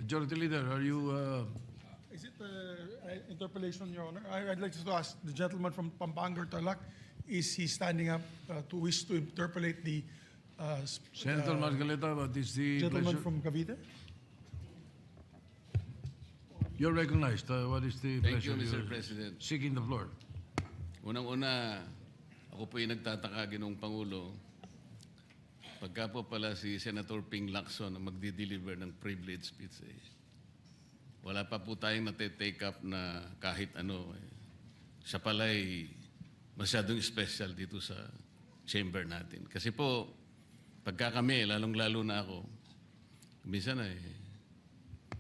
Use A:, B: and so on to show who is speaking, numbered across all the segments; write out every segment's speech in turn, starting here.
A: Majority Leader, are you...
B: Is it interpellation, Your Honor? I'd like to ask the gentleman from Pampanga, Tarlac, is he standing up to wish to interpolate the
A: Senator Marcoleta, what is the
B: gentleman
A: pleasure?
B: from Cavite?
A: You're recognized. What is the
C: Thank you,
A: pleasure?
C: Mr.
A: You're
C: President.
A: seeking the floor.
C: Unang-una, ako po yung nagtataka, Ginoong Pangulo, pagka po pala si Senator Ping Lacson ang magdi-deliver ng privilege speech, wala pa po tayong nate-take up na kahit ano. Siya pala'y masyadong special dito sa chamber natin. Kasi po, pagka kami, lalong-lalo na ako, minsan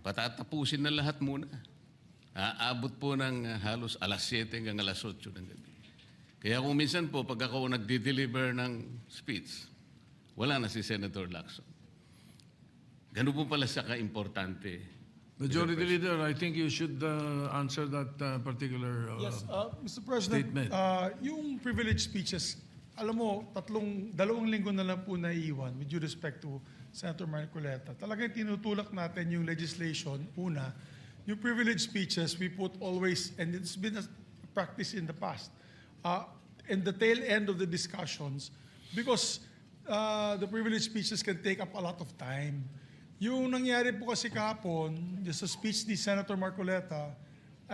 C: patatapusin na lahat muna. Aabot po ng halos alas 7 hanggang alas 8 ng gabi. Kaya kung minsan po, pag ako nagdi-deliver ng speech, wala na si Senator Lacson. Ganun po pala siya ka-importante.
A: Majority Leader, I think you should answer that particular
B: Yes, Mr. President,
A: statement.
B: yung privilege speeches, alam mo, dalawang linggo na lang po naiiwan with due respect to Senator Marcoleta. Talagang tinutulak natin yung legislation. Una, yung privilege speeches, we put always, and it's been a practice in the past, in the tail end of the discussions, because the privilege speeches can take up a lot of time. Yung nangyari po kasi kahapon, sa speech ni Senator Marcoleta,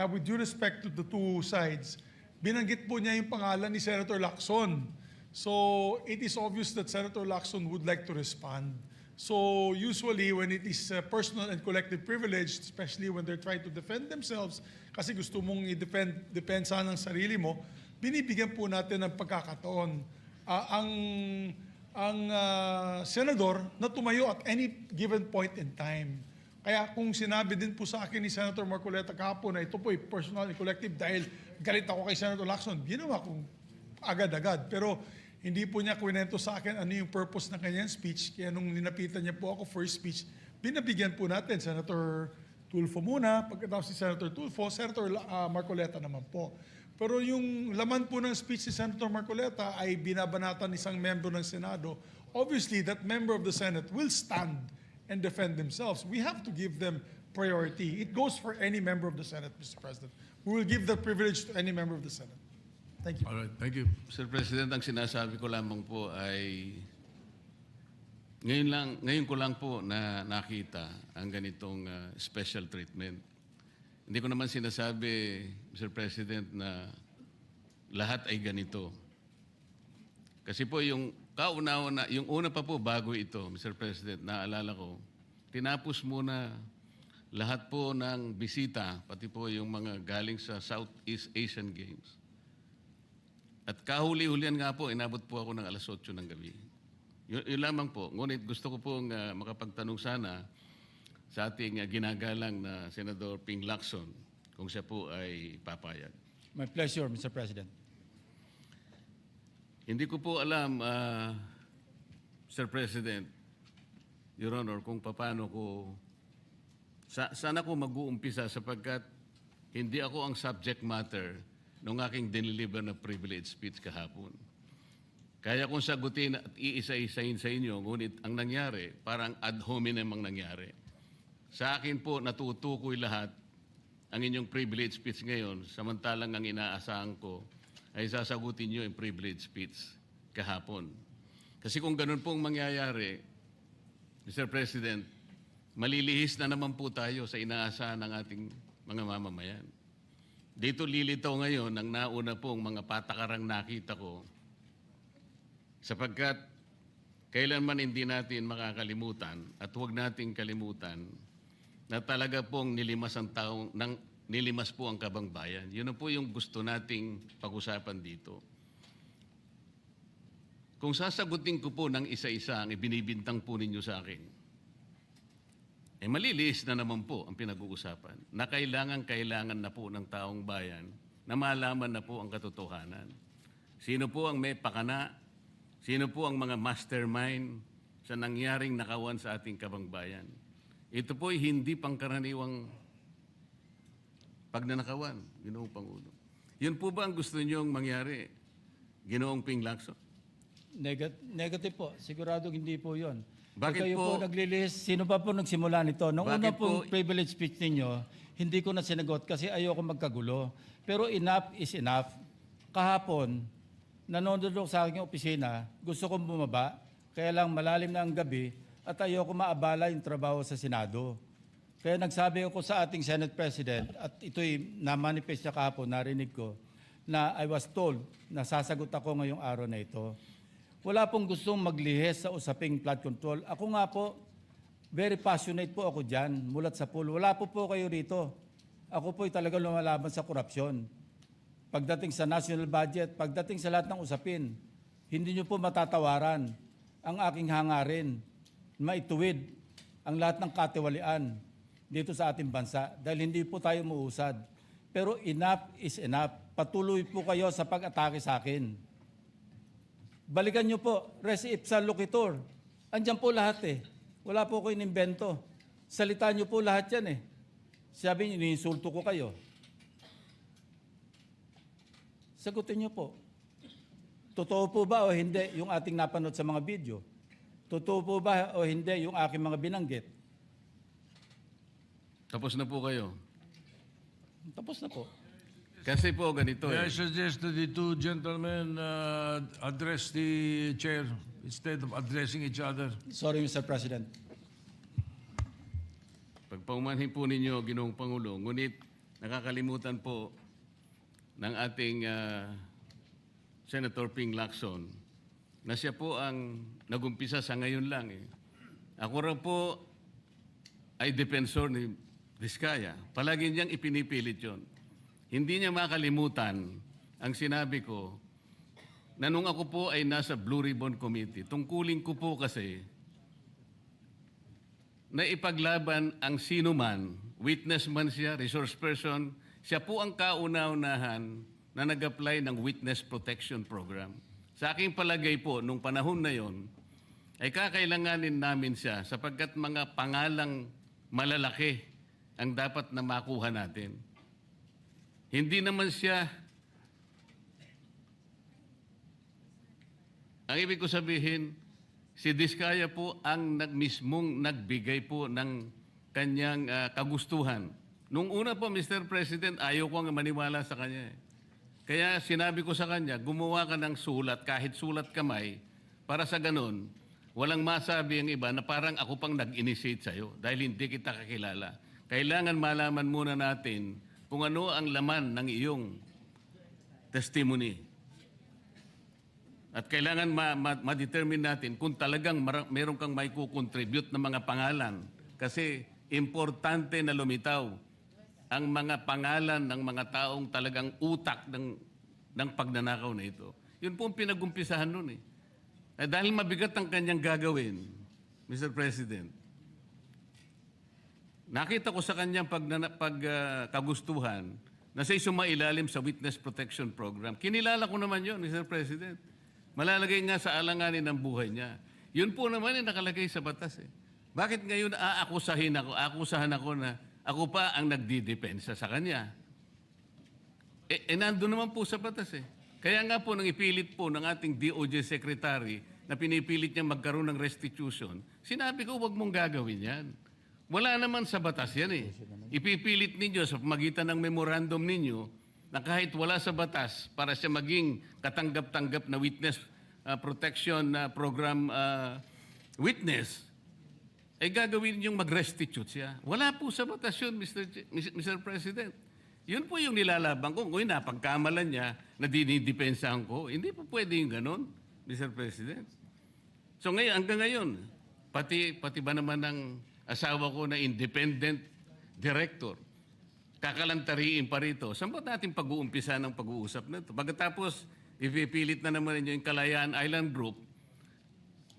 B: with due respect to the two sides, binanggit po niya yung pangalan ni Senator Lacson. So it is obvious that Senator Lacson would like to respond. So usually when it is personal and collective privilege, especially when they're trying to defend themselves, kasi gusto mong i-depensa ng sarili mo, binibigyan po natin ng pagkakataon. Ang senador na tumayo at any given point in time. Kaya kung sinabi din po sa akin ni Senator Marcoleta kahapon na ito po ay personal and collective dahil galit ako kay Senator Lacson, ginawa kong agad-agad. Pero hindi po niya kwento sa akin ano yung purpose ng kanyang speech. Kaya nung ninapitan niya po ako for speech, binabigyan po natin Senator Tulfo muna, pagkatapos si Senator Tulfo, Senator Marcoleta naman po. Pero yung laman po ng speech ni Senator Marcoleta ay binabanatan isang membro ng Senado. Obviously, that member of the Senate will stand and defend themselves. We have to give them priority. It goes for any member of the Senate, Mr. President. We will give that privilege to any member of the Senate. Thank you.
A: All right, thank you.
C: Mr. President, ang sinasabi ko lamang po ay ngayon ko lang po na nakita ang ganitong special treatment. Hindi ko naman sinasabi, Mr. President, na lahat ay ganito. Kasi po yung yung una pa po bago ito, Mr. President, naalala ko, tinapos muna lahat po ng bisita, pati po yung mga galing sa Southeast Asian Games. At kahuli-hulian nga po, inabot po ako ng alas 8 ng gabi. Yun lamang po. Ngunit gusto ko pong makapagtanong sana sa ating ginagalang na Senador Ping Lacson kung siya po ay papayag.
D: My pleasure, Mr. President.
C: Hindi ko po alam, Mr. President, Your Honor, kung paano ko... Sana ko mag-uumpisa sapagkat hindi ako ang subject matter ng aking dineliver na privilege speech kahapon. Kaya kung sagutin at iisa-isahin sa inyo, ngunit ang nangyari, parang ad hominem ang nangyari. Sa akin po, natutukoy lahat ang inyong privilege speech ngayon, samantalang ang inaasahan ko ay sasagutin nyo yung privilege speech kahapon. Kasi kung ganun pong mangyayari, Mr. President, malilihis na naman po tayo sa inaasahan ng ating mga mamamayan. Dito lilitaw ngayon ang nauna pong mga patakarang nakita ko sapagkat kailanman hindi natin makakalimutan at huwag nating kalimutan na talaga pong nilimas po ang kabangbayan. Yun na po yung gusto nating pag-usapan dito. Kung sasagutin ko po ng isa-isa ang ibinibintang po ninyo sa akin, maliliis na naman po ang pinag-uusapan na kailangan na po ng taong bayan na malaman na po ang katotohanan. Sino po ang may pakana? Sino po ang mga mastermind sa nangyaring nakawan sa ating kabangbayan? Ito po ay hindi pangkaraniwang pagnanakawan, Ginoong Pangulo. Yun po ba ang gusto niyong mangyari, Ginoong Ping Lacson?
D: Negative po. Sigurado hindi po yon.
C: Bakit
D: kayo po
C: po-
D: naglilihis, sino pa po nagsimula nito? Nung
C: Bakit
D: una pong
C: po-
D: privilege speech ninyo, hindi ko na sinagot kasi ayoko magkagulo. Pero enough is enough. Kahapon, nanonood ako sa aking opisina, gusto kong bumaba, kaya lang malalim na ang gabi at ayoko maabala yung trabaho sa Senado. Kaya nagsabi ako sa ating Senate President at ito'y na-manifest niya kahapon, narinig ko, na I was told na sasagot ako ngayong araw na ito. Wala pong gustong maglihis sa usaping flood control. Ako nga po, very passionate po ako dyan, mulat sa pool. Wala po kayo rito. Ako po'y talagang lumalaban sa korupsyon. Pagdating sa national budget, pagdating sa lahat ng usapin, hindi nyo po matatawaran ang aking hangarin, maituwid ang lahat ng katiwalian dito sa ating bansa dahil hindi po tayo muusad. Pero enough is enough. Patuloy po kayo sa pag-atake sa akin. Balikan nyo po, res ipsa loquitur. Andyan po lahat eh. Wala po ko inimbento. Salita nyo po lahat yan eh. Sabi nyo, iniinsulto ko kayo. Sagutin nyo po. Totoo po ba o hindi yung ating napanood sa mga video? Totoo po ba o hindi yung aking mga binanggit?
C: Tapos na po kayo.
D: Tapos na po.
C: Kasi po ganito
A: May I
C: eh.
A: suggest that the two gentlemen address the chair instead of addressing each other?
D: Sorry, Mr. President.
C: Pagpaumanhin po ninyo, Ginoong Pangulo, ngunit nakakalimutan po ng ating Senator Ping Lacson na siya po ang nagumpisa sa ngayon lang. Eh. Ako raw po ay defensor ni Vizcaya. Palagi niyang ipinipilit yon. Hindi niya makalimutan ang sinabi ko na nung ako po ay nasa Blue Ribbon Committee, tungkulin ko po kasi na ipaglaban ang sino man, witness man siya, resource person, siya po ang kauna-unahan na nag-apply ng Witness Protection Program. Sa aking palagay po, nung panahon na yon, ay kakailanganin namin siya sapagkat mga pangalang malalaki ang dapat na makuha natin. Hindi naman siya, ang ibig ko sabihin, si Vizcaya po ang mismong nagbigay po ng kanyang kagustuhan. Nung una po, Mr. President, ayaw ko nga maniwala sa kanya. Kaya sinabi ko sa kanya, gumawa ka ng sulat, kahit sulat kamay, para sa ganun, walang masabi ang iba na parang ako pang nag-initiate sa'yo dahil hindi kita kakilala. Kailangan malaman muna natin kung ano ang laman ng iyong testimony. At kailangan ma-determine natin kung talagang meron kang may kukontribute na mga pangalan. Kasi importante na lumitaw ang mga pangalan ng mga taong talagang utak ng pagnanakaw na ito. Yun po ang pinag-umpisahan nun eh. Dahil mabigat ang kanyang gagawin, Mr. President, nakita ko sa kanyang kagustuhan na siya sumailalim sa Witness Protection Program. Kinilala ko naman yun, Mr. President. Malalagay nga sa alanganin ng buhay niya. Yun po naman ay nakalagay sa batas eh. Bakit ngayon akusahan ako na ako pa ang nagdidepensa sa kanya? Nandun naman po sa batas eh. Kaya nga po nang ipilit po ng ating DOJ Secretary na pinipilit niya magkaroon ng restitution, sinabi ko huwag mong gagawin yan. Wala naman sa batas yan eh. Ipipilit ninyo sa pamagitan ng memorandum ninyo na kahit wala sa batas para siya maging katanggap-tanggap na witness protection program witness, ay gagawin niyong mag-restitute siya. Wala po sa batas yun, Mr. President. Yun po yung nilalaban ko. Kung napagkamalan niya na dinidepensahan ko, hindi po pwede yung ganon, Mr. President. So ngayon, hanggang ngayon, pati ba naman ng asawa ko na independent director, kakalantariin pa rito. Saan ba natin pag-uumpisa ng pag-uusap na ito? Pagkatapos, ipipilit na naman ninyo yung Kalayaan Island Group.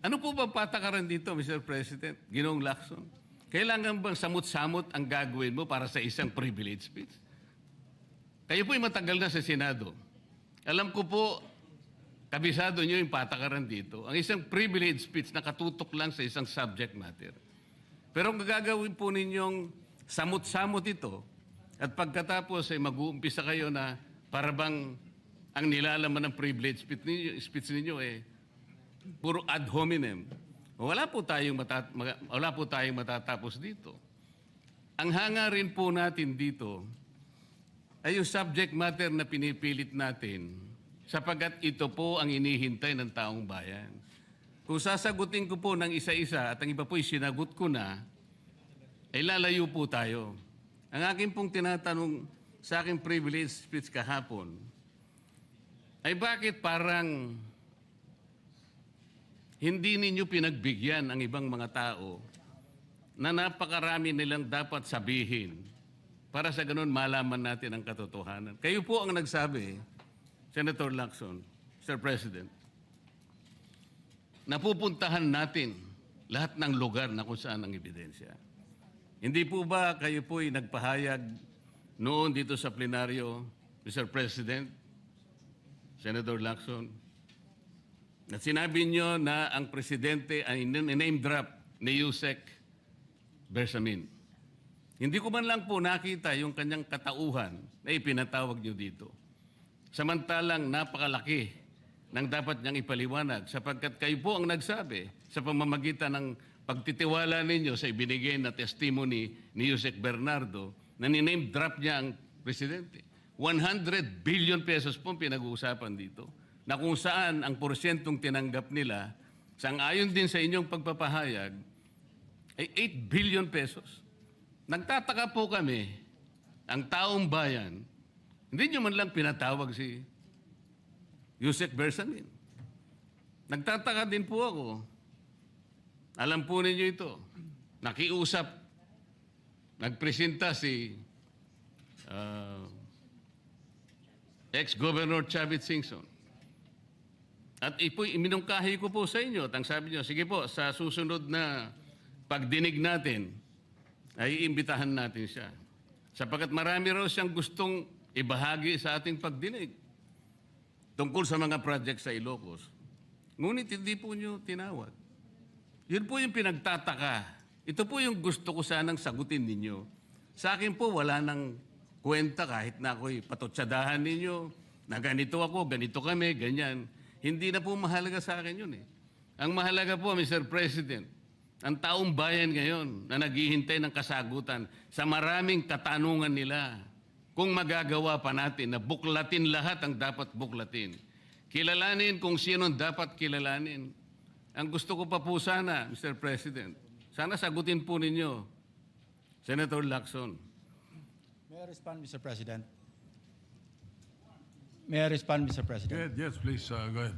C: Ano po ba patakaran dito, Mr. President? Ginoong Lacson? Kailangan bang samot-samot ang gagawin mo para sa isang privilege speech? Kayo po'y matagal na sa Senado. Alam ko po, kabisado nyo yung patakaran dito. Ang isang privilege speech na katutok lang sa isang subject matter. Pero ang gagawin po ninyong samot-samot ito, at pagkatapos ay mag-uumpisa kayo na parabang ang nilalaman ng privilege speech ninyo puro ad hominem. wala po tayong matatapos dito. Ang hangarin po natin dito ay yung subject matter na pinipilit natin sapagkat ito po ang inihintay ng taong bayan. Kung sasagutin ko po ng isa-isa at ang iba po'y sinagot ko na, ay lalayo po tayo. Ang akin pong tinatanong sa aking privilege speech kahapon ay bakit parang hindi ninyo pinagbigyan ang ibang mga tao na napakarami nilang dapat sabihin para sa ganun malaman natin ang katotohanan. Kayo po ang nagsabi, Senator Lacson, Mr. President, napupuntahan natin lahat ng lugar na kung saan ang ebidensya. Hindi po ba kayo po'y nagpahayag noon dito sa plenaryo, Mr. President, Senator Lacson, na sinabi nyo na ang presidente ay name drop ni Yusek Bersamin. Hindi ko man lang po nakita yung kanyang katauhan na ipinatawag nyo dito. Samantalang napakalaki ng dapat niyang ipaliwanag sapagkat kayo po ang nagsabi sa pamamagitan ng pagtitiwala ninyo sa ibinigay na testimony ni Yusek Bernardo na niname drop niya ang presidente. 100 billion pesos po pinag-uusapan dito na kung saan ang porsyentong tinanggap nila sang-ayon din sa inyong pagpapahayag ay 8 billion pesos. Nagtataka po kami, ang taong bayan, hindi nyo man lang pinatawag si Yusek Bersamin. Nagtataka din po ako. Alam po ninyo ito. Nakiusap, nagpresenta si ex-Governor Chavit Singson. At iminungkahi ko po sa inyo at ang sabi nyo, sige po, sa susunod na pagdinig natin, ay iimbitahan natin siya. Sapagkat marami raw siyang gustong ibahagi sa ating pagdinig tungkol sa mga project sa Ilocos. Ngunit hindi po nyo tinawag. Yun po yung pinagtataka. Ito po yung gusto ko sanang sagutin ninyo. Sa akin po, wala nang kwenta kahit na ako'y patutsadahan ninyo na ganito ako, ganito kami, ganyan. Hindi na po mahalaga sa akin yun eh. Ang mahalaga po, Mr. President, ang taong bayan ngayon na naghihintay ng kasagutan sa maraming katanungan nila kung magagawa pa natin na buklatin lahat ang dapat buklatin. Kilalanin kung sino dapat kilalanin. Ang gusto ko pa po sana, Mr. President, sana sagutin po ninyo, Senator Lacson.
D: May I respond, Mr. President? May I respond, Mr. President?
A: Yes, please, go ahead.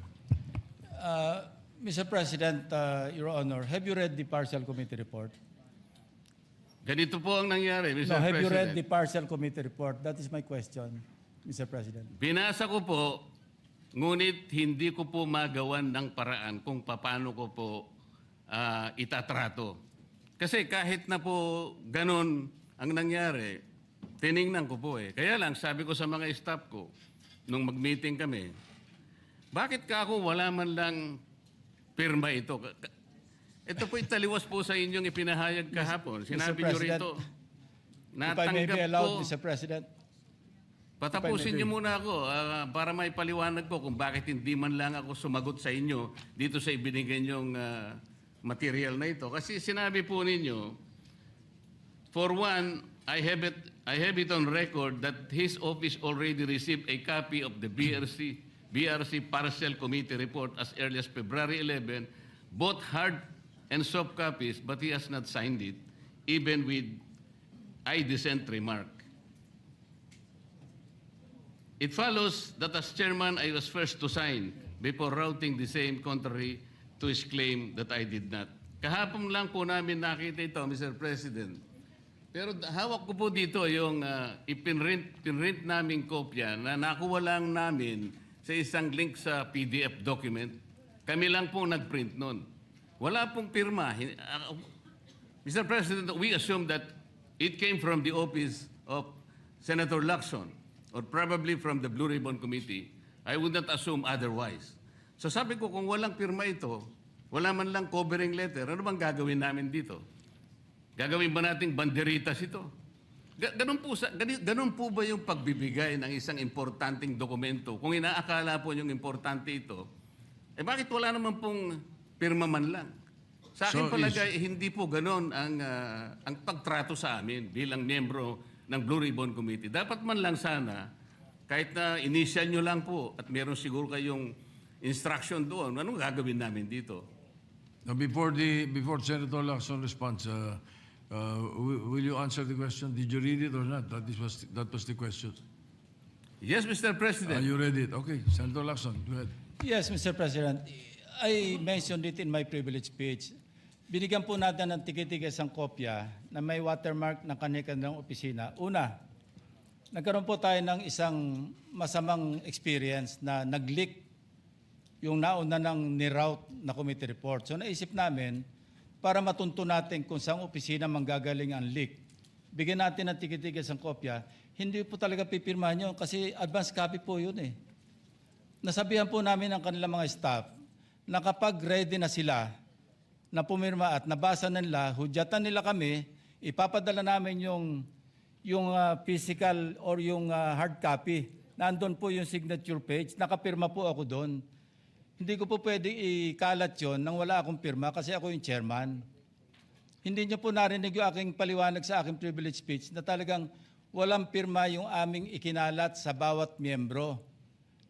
D: Mr. President, Your Honor, have you read the partial committee report?
C: Ganito po ang nangyari, Mr.
D: No, have
C: President.
D: you read the partial committee report? That is my question, Mr. President.
C: Binasa ko po, ngunit hindi ko po magawan ng paraan kung paano ko po itatrato. Kasi kahit na po ganun ang nangyari, tiningnan ko po eh. Kaya lang, sabi ko sa mga staff ko, nung mag-meeting kami, bakit ka ako wala man lang pirma ito? Ito po italiwas po sa inyong ipinahayag kahapon. Sinabi nyo rito,
D: If I may be
C: natanggap
D: allowed,
C: ko.
D: Mr. President.
C: Patapusin niyo muna ako para may paliwanag ko kung bakit hindi man lang ako sumagot sa inyo dito sa ibinigay niyong material na ito. Kasi sinabi po ninyo, for one, I have it on record that his office already received a copy of the BRC Partial Committee Report as early as February 11, both hard and soft copies, but he has not signed it, even with I dissent remark. It follows that as chairman, I was first to sign before routing the same contrary to his claim that I did not. Kahapon lang po namin nakita ito, Mr. President. Pero hawak ko po dito yung ipinrint naming kopya na nakuha lang namin sa isang link sa PDF document. Kami lang po nagprint nun. Wala pong pirma. Mr. President, we assume that it came from the office of Senator Lacson or probably from the Blue Ribbon Committee. I would not assume otherwise. So sabi ko, kung walang pirma ito, wala man lang covering letter, ano bang gagawin namin dito? Gagawin ba nating banderitas ito? Ganun po ba yung pagbibigay ng isang importanteng dokumento? Kung inaakala po yung importante ito, bakit wala naman pong pirma man lang? Sa akin
A: So
C: palagay, hindi po ganon ang pagtrato sa amin bilang miyembro ng Blue Ribbon Committee. Dapat man lang sana, kahit na initial nyo lang po at meron siguro kayong instruction doon, anong gagawin namin dito?
A: Now, before Senator Lacson responds, will you answer the question? Did you read it or not? That was the question.
C: Yes, Mr. President.
A: You read it? Okay, Senator Lacson, go ahead.
D: Yes, Mr. President. I mentioned it in my privilege speech. Binigyan po natin ng tikitikis ang kopya na may watermark ng kanilang opisina. Una, nagkaroon po tayo ng isang masamang experience na nag-leak yung nauna ng ni-route na committee report. So naisip namin, para matunto natin kung saan opisina manggagaling ang leak, bigyan natin ng tikitikis ang kopya. Hindi po talaga pipirmahan yun kasi advance copy po yun eh. Nasabihan po namin ang kanilang mga staff na kapag ready na sila na pumirma at nabasa nila, hudyatan nila kami, ipapadala namin yung physical or yung hard copy. Nandun po yung signature page, nakapirma po ako doon. Hindi ko po pwede ikalat yun nang wala akong pirma kasi ako yung chairman. Hindi niyo po narinig yung aking paliwanag sa aking privilege speech na talagang walang pirma yung aming ikinalat sa bawat miyembro.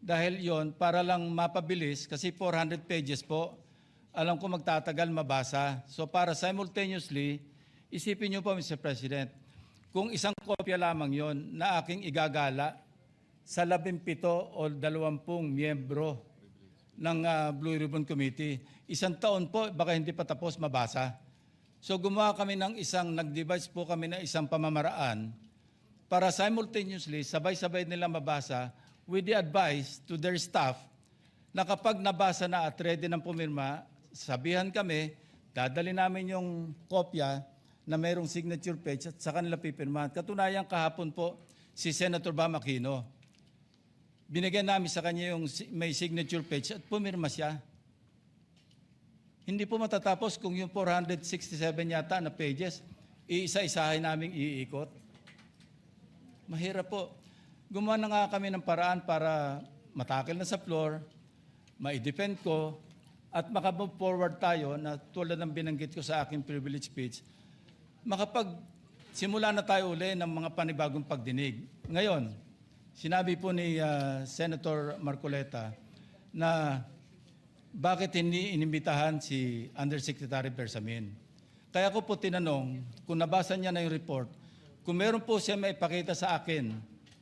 D: Dahil yon para lang mapabilis, kasi 400 pages po, alam ko magtatagal mabasa. So para simultaneously, isipin niyo po, Mr. President, kung isang kopya lamang yon na aking igagala sa 17 o 20 miyembro ng Blue Ribbon Committee, isang taon po, baka hindi pa tapos mabasa. So gumawa kami ng nag-devise po kami ng isang pamamaraan para simultaneously, sabay-sabay nila mabasa with the advice to their staff na kapag nabasa na at ready ng pumirma, sabihan kami, dadali namin yung kopya na mayroong signature page at sa kanila pipirmahan. Katunayan kahapon po si Senator Bam Aquino. Binigyan namin sa kanya yung may signature page at pumirma siya. Hindi po matatapos kung yung 467 yata na pages, iisa-isahin namin iikot. Mahirap po. Gumawa na nga kami ng paraan para matakil na sa floor, ma-defend ko, at maka-move forward tayo na tulad ng binanggit ko sa aking privilege speech, simula na tayo uli ng mga panibagong pagdinig. Ngayon, sinabi po ni Senator Marcoleta na bakit hindi inimbitahan si Undersecretary Bersamin. Kaya ko po tinanong, kung nabasa niya na yung report, kung meron po siya maipakita sa akin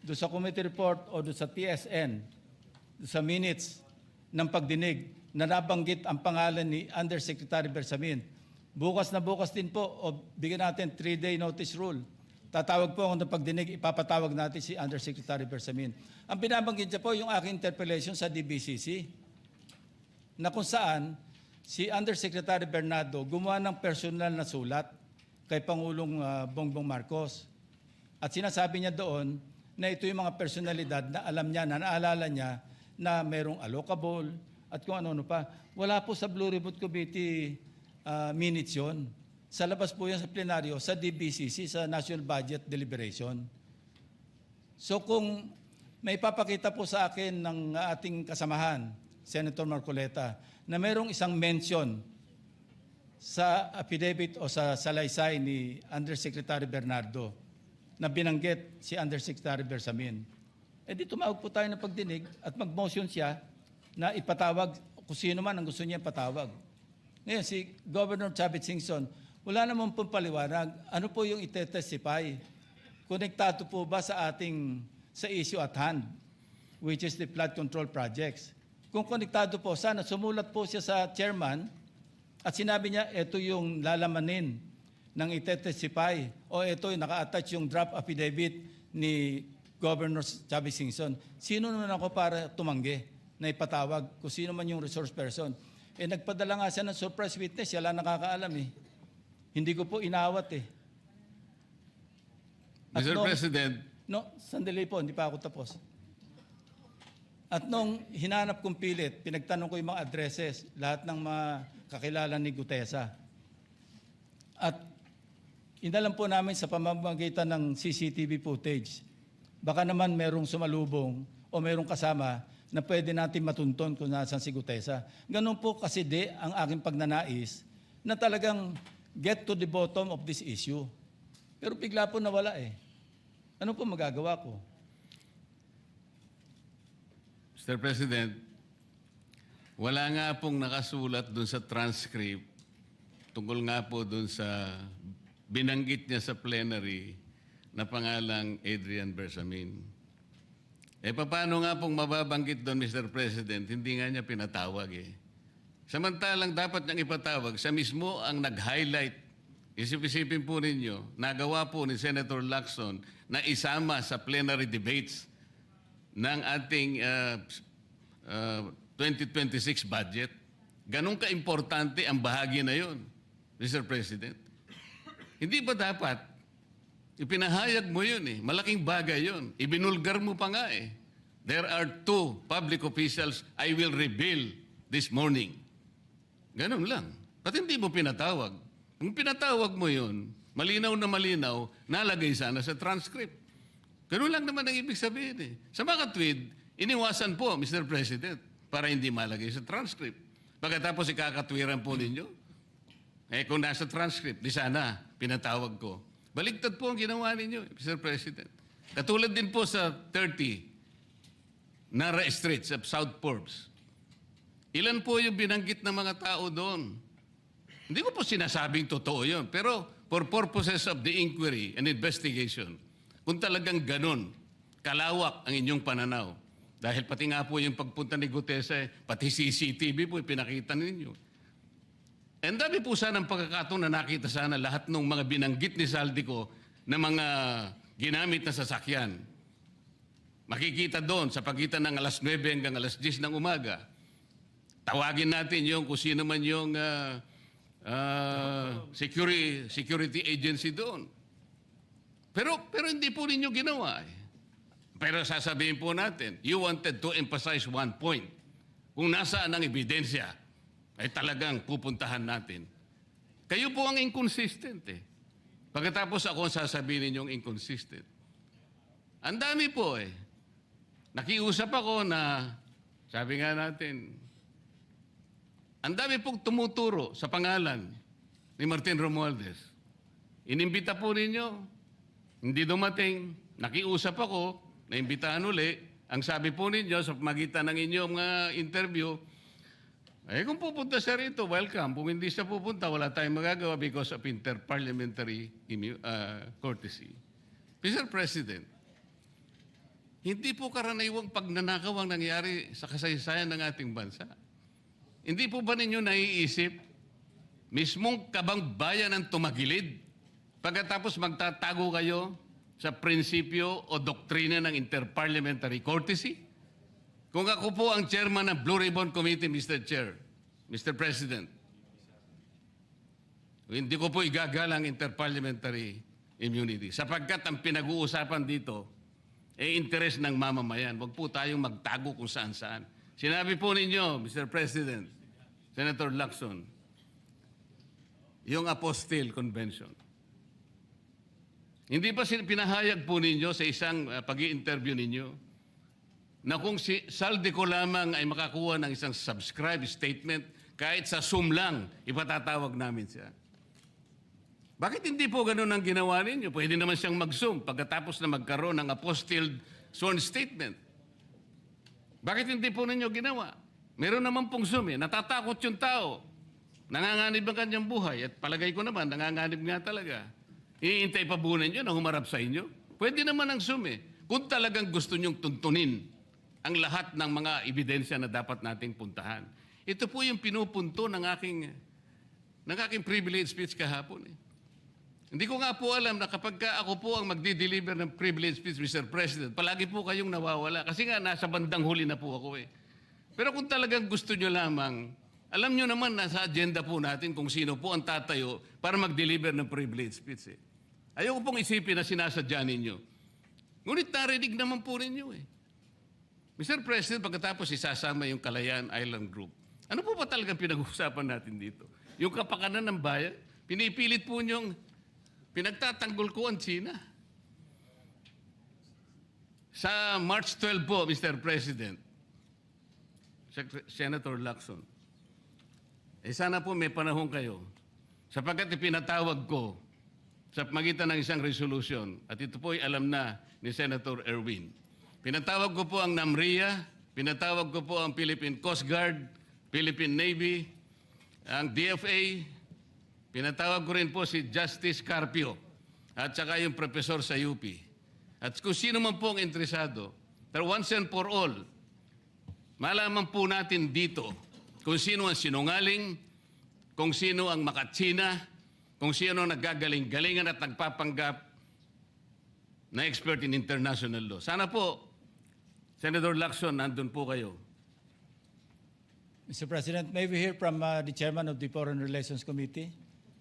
D: doon sa committee report o doon sa TSN, doon sa minutes ng pagdinig, na nabanggit ang pangalan ni Undersecretary Bersamin. Bukas na bukas din po, o bigyan natin 3-day notice rule. Tatawag po ako ng pagdinig, ipapatawag natin si Undersecretary Bersamin. Ang binabanggit niya po yung aking interpellation sa DBCC, na kung saan si Undersecretary Bernardo gumawa ng personal na sulat kay Pangulong Bongbong Marcos. At sinasabi niya doon na ito yung mga personalidad na alam niya, na naalala niya na mayroong allocable, at kung ano-ano pa. Wala po sa Blue Ribbon Committee minutes yun. Sa labas po yan sa plenaryo, sa DBCC, sa National Budget Deliberation. So kung may papakita po sa akin ng ating kasamahan, Senator Marcoleta, na mayroong isang mention sa affidavit o sa salaysay ni Undersecretary Bernardo na binanggit si Undersecretary Bersamin, di tumawag po tayo ng pagdinig at mag-motion siya na ipatawag kung sino man ang gusto niya ipatawag. Ngayon, si Governor Chavit Singson, wala naman pong paliwanag. Ano po yung ite-testify? Konektado po ba sa issue at hand, which is the flood control projects? Kung konektado po, sana sumulat po siya sa chairman at sinabi niya, ito yung lalamanin ng ite-testify o ito yung naka-attach yung draft affidavit ni Governor Chavit Singson. Sino naman ako para tumanggi na ipatawag kung sino man yung resource person? Nagpadala nga siya ng surprise witness, siya lang nakakaalam eh. Hindi ko po inawat eh. At
C: Mr. President.
D: No, sandali po, hindi pa ako tapos. At nung hinanap kong pilit, pinagtanong ko yung mga addresses, lahat ng mga kakilala ni Gutesa. At inalam po namin sa pamamagitan ng CCTV footage, baka naman merong sumalubong o merong kasama na pwede natin matunton kung nasaan si Gutesa. Ganun po kasi ang aking pagnanais na talagang get to the bottom of this issue. Pero bigla po nawala eh. Ano po magagawa ko?
C: Mr. President, wala nga pong nakasulat doon sa transcript tungkol nga po doon sa binanggit niya sa plenary na pangalang Adrian Bersamin. Paano nga pong mababanggit doon, Mr. President? Hindi nga niya pinatawag eh. Samantalang dapat niyang ipatawag, siya mismo ang nag-highlight. Isip-isipin po ninyo, nagawa po ni Senator Lacson na isama sa plenary debates ng ating 2026 budget. Ganun ka-importante ang bahagi na yon, Mr. President. Hindi ba dapat ipinahayag mo yun eh. Malaking bagay yun. Ibinulgar mo pa nga eh. There are 2 public officials I will reveal this morning. Ganun lang. Ba't hindi mo pinatawag? Kung pinatawag mo yun, malinaw na malinaw, nalagay sana sa transcript. Ganun lang naman ang ibig sabihin eh. Sa mga tweet, iniwasan po, Mr. President, para hindi malagay sa transcript. Pagkatapos ikakatwiran po ninyo, kung nasa transcript, di sana pinatawag ko. Baligtad po ang ginawa ninyo, Mr. President. Katulad din po sa 30 Nara Street sa South Forbes. Ilan po yung binanggit ng mga tao doon? Hindi ko po sinasabing totoo yun. Pero for purposes of the inquiry and investigation, kung talagang ganon, kalawak ang inyong pananaw. Dahil pati nga po yung pagpunta ni Gutesa, pati CCTV po pinakita ninyo. And dami po sana ang pagkakataon na nakita sana lahat ng mga binanggit ni Saldico na mga ginamit na sasakyan. Makikita doon sa pagitan ng alas 9 hanggang alas 10 ng umaga. Tawagin natin yung kung sino man yung security agency doon. Pero hindi po ninyo ginawa eh. Pero sasabihin po natin, you wanted to emphasize one point. Kung nasaan ang ebidensya, ay talagang pupuntahan natin. Kayo po ang inconsistent eh. Pagkatapos ako ang sasabihin ninyong inconsistent. Ang dami po eh. Nakiusap ako na, sabi nga natin, ang dami pong tumuturo sa pangalan ni Martin Romualdez. Inimbita po ninyo, hindi dumating, nakiusap ako, naimbitahan uli, ang sabi po ninyo sa magitan ng inyong interview, kung pupunta siya rito, welcome. Kung hindi siya pupunta, wala tayong magagawa because of interparliamentary courtesy. Mr. President, hindi po karaniwang pagnanakaw ang nangyari sa kasaysayan ng ating bansa. Hindi po ba ninyo naiisip, mismong kabang bayan ang tumagilid, pagkatapos magtatago kayo sa prinsipyo o doktrina ng interparliamentary courtesy? Kung ako po ang chairman ng Blue Ribbon Committee, Mr. Chair, Mr. President, hindi ko po igagalang interparliamentary immunity sapagkat ang pinag-uusapan dito ay interes ng mamamayan. Huwag po tayong magtago kung saan-saan. Sinabi po ninyo, Mr. President, Senator Lacson, yung Apostille Convention. Hindi ba pinahayag po ninyo sa isang pag-i-interview ninyo na kung si Saldico lamang ay makakuha ng isang subscribe statement, kahit sa Zoom lang, ipatatawag namin siya. Bakit hindi po ganun ang ginawa ninyo? Pwede naman siyang mag-Zoom pagkatapos na magkaroon ng apostilled sworn statement. Bakit hindi po ninyo ginawa? Meron naman pong Zoom eh. Natatakot yung tao. Nanganganib ang kanyang buhay. At palagay ko naman, nanganganib nga talaga. Iintay pa po ninyo na humarap sa inyo? Pwede naman ang Zoom eh. Kung talagang gusto nyong tuntunin ang lahat ng mga ebidensya na dapat nating puntahan. Ito po yung pinupunto ng aking privilege speech kahapon eh. Hindi ko nga po alam na kapag ako po ang magdi-deliver ng privilege speech, Mr. President, palagi po kayong nawawala. Kasi nga, nasa bandang huli na po ako eh. Pero kung talagang gusto nyo lamang, alam nyo naman, nasa agenda po natin kung sino po ang tatayo para mag-deliver ng privilege speech eh. Ayoko pong isipin na sinasadya ninyo. Ngunit narinig naman po ninyo eh. Mr. President, pagkatapos isasama yung Kalayaan Island Group, ano po ba talagang pinag-uusapan natin dito? Yung kapakanan ng bayan, pinipilit po nyong pinagtatanggol ko ang China. Sa March 12 po, Mr. President, Senator Lacson, sana po may panahon kayo. sapagkat ipinatawag ko sa magitan ng isang resolution, at ito po ay alam na ni Senator Erwin. Pinatawag ko po ang NAMRIA, pinatawag ko po ang Philippine Coast Guard, Philippine Navy, ang DFA, pinatawag ko rin po si Justice Carpio at saka yung professor sa UP. At kung sino man po ang interesado, that once and for all, malaman po natin dito kung sino ang sinungaling, kung sino ang makatsina, kung sino ang naggagaling-galingan at nagpapanggap na expert in international law. Sana po, Senator Lacson, nandun po kayo.
D: Mr. President, may we hear from the chairman of the Foreign Relations Committee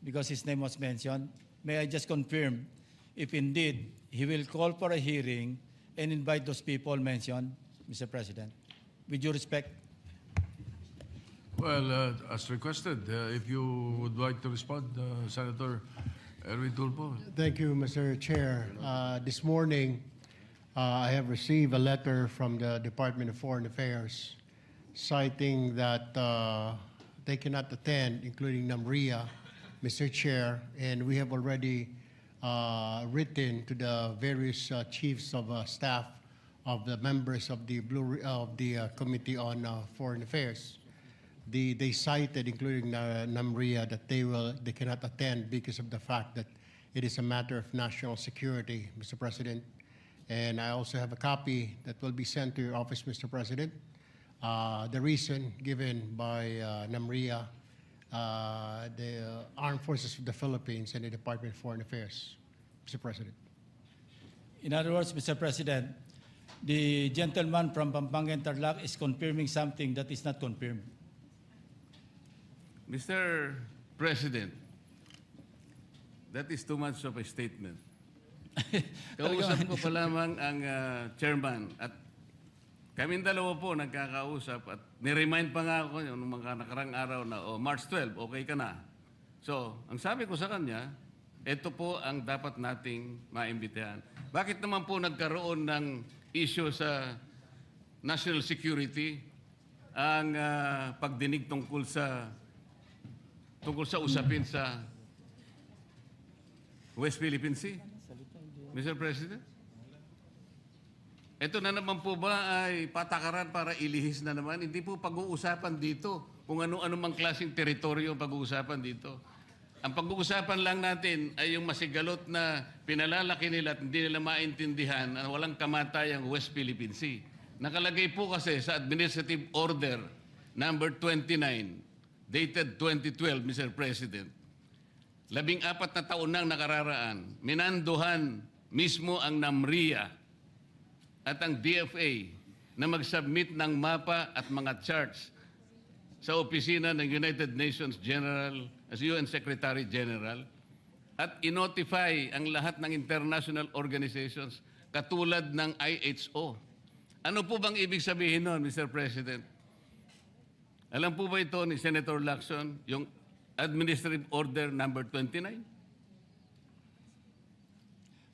D: because his name was mentioned. May I just confirm if indeed he will call for a hearing and invite those people mentioned, Mr. President, with due respect?
A: Well, as requested, if you would like to respond, Senator Erwin Tulfo.
E: Thank you, Mr. Chair. This morning, I have received a letter from the Department of Foreign Affairs citing that they cannot attend, including NAMRIA, Mr. Chair, and we have already written to the various chiefs of staff of the members of the Committee on Foreign Affairs. They cited, including NAMRIA, that they cannot attend because of the fact that it is a matter of national security, Mr. President. And I also have a copy that will be sent to your office, Mr. President. The reason given by NAMRIA, the Armed Forces of the Philippines, and the Department of Foreign Affairs, Mr. President.
D: In other words, Mr. President, the gentleman from Pampanga and Tarlac is confirming something that is not confirmed.
C: Mr. President, that is too much of a statement. Kausap ko pa lamang ang chairman at kaming dalawa po nagkakausap at niremind pa nga ako yung mga nakarang araw na March 12, okay ka na. So, ang sabi ko sa kanya, ito po ang dapat nating maimbitahan. Bakit naman po nagkaroon ng issue sa national security ang pagdinig tungkol sa usapin sa West Philippine Sea? Mr. President? Ito na naman po ba ay patakaran para ilihis na naman? Hindi po pag-uusapan dito kung ano-ano mang klaseng teritoryo ang pag-uusapan dito. Ang pag-uusapan lang natin ay yung masigalot na pinalalaki nila at hindi nila maintindihan na walang kamatay ang West Philippine Sea. Nakalagay po kasi sa Administrative Order number 29, dated 2012, Mr. President. 14 na taon nang nakararaan, minanduhan mismo ang NAMRIA at ang DFA na mag-submit ng mapa at mga charts sa opisina ng United Nations General, as UN Secretary General, at inotify ang lahat ng international organizations katulad ng IHO. Ano po bang ibig sabihin nun, Mr. President? Alam po ba ito ni Senator Lacson, yung Administrative Order number 29?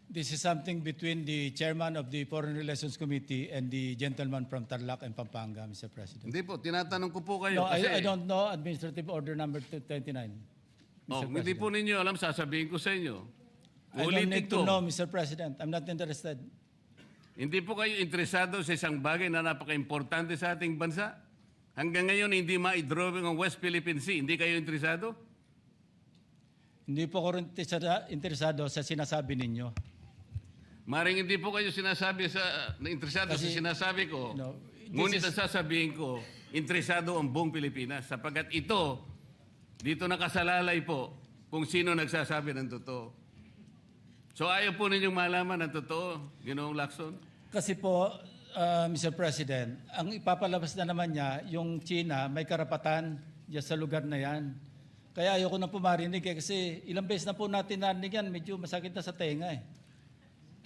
D: This is something between the chairman of the Foreign Relations Committee and the gentleman from Tarlac and Pampanga, Mr. President.
C: Hindi po, tinatanong ko po kayo.
D: No,
C: kasi,
D: I don't know Administrative Order number 29.
C: hindi po ninyo alam, sasabihin ko sa inyo.
D: I don't
C: Ulitin
D: need to
C: ko.
D: know, Mr. President. I'm not interested.
C: Hindi po kayo interesado sa isang bagay na napaka-importante sa ating bansa? Hanggang ngayon, hindi ma-drawing ang West Philippine Sea. Hindi kayo interesado?
D: Hindi po ko rin interesado sa sinasabi ninyo.
C: Maring hindi po kayo sinasabi interesado sa sinasabi ko.
D: No,
C: Ngunit ang sasabihin ko, interesado ang buong Pilipinas. Sapagkat ito, dito nakasalalay po kung sino nagsasabi ng totoo. So ayaw po ninyong malaman ang totoo, Ginoong Lacson?
D: Kasi po, Mr. President, ang ipapalabas na naman niya, yung China, may karapatan dyan sa lugar na yan. Kaya ayoko na po marinig kasi ilang beses na po natin narinig yan, medyo masakit na sa tenga eh.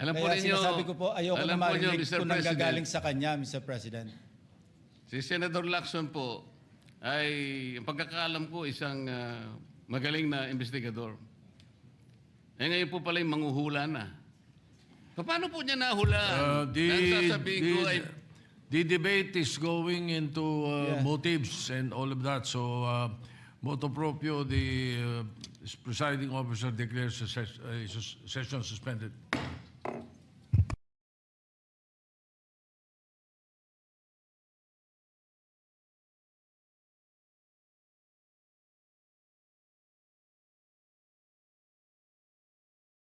C: Alam po
D: Kaya
C: ninyo,
D: sinasabi ko po, ayoko na
C: alam po ninyo,
D: marinig
C: Mr.
D: kung
C: President,
D: nanggagaling sa kanya, Mr. President.
C: si Senator Lacson po ay, ang pagkakaalam ko, isang magaling na investigador. Eh ngayon po pala yung manghuhula na. Paano po niya nahulaan? Ang sasabihin ko ay,
A: The debate is going into
D: Yeah.
A: motives and all of that. So, motu proprio, the presiding officer declares a session suspended.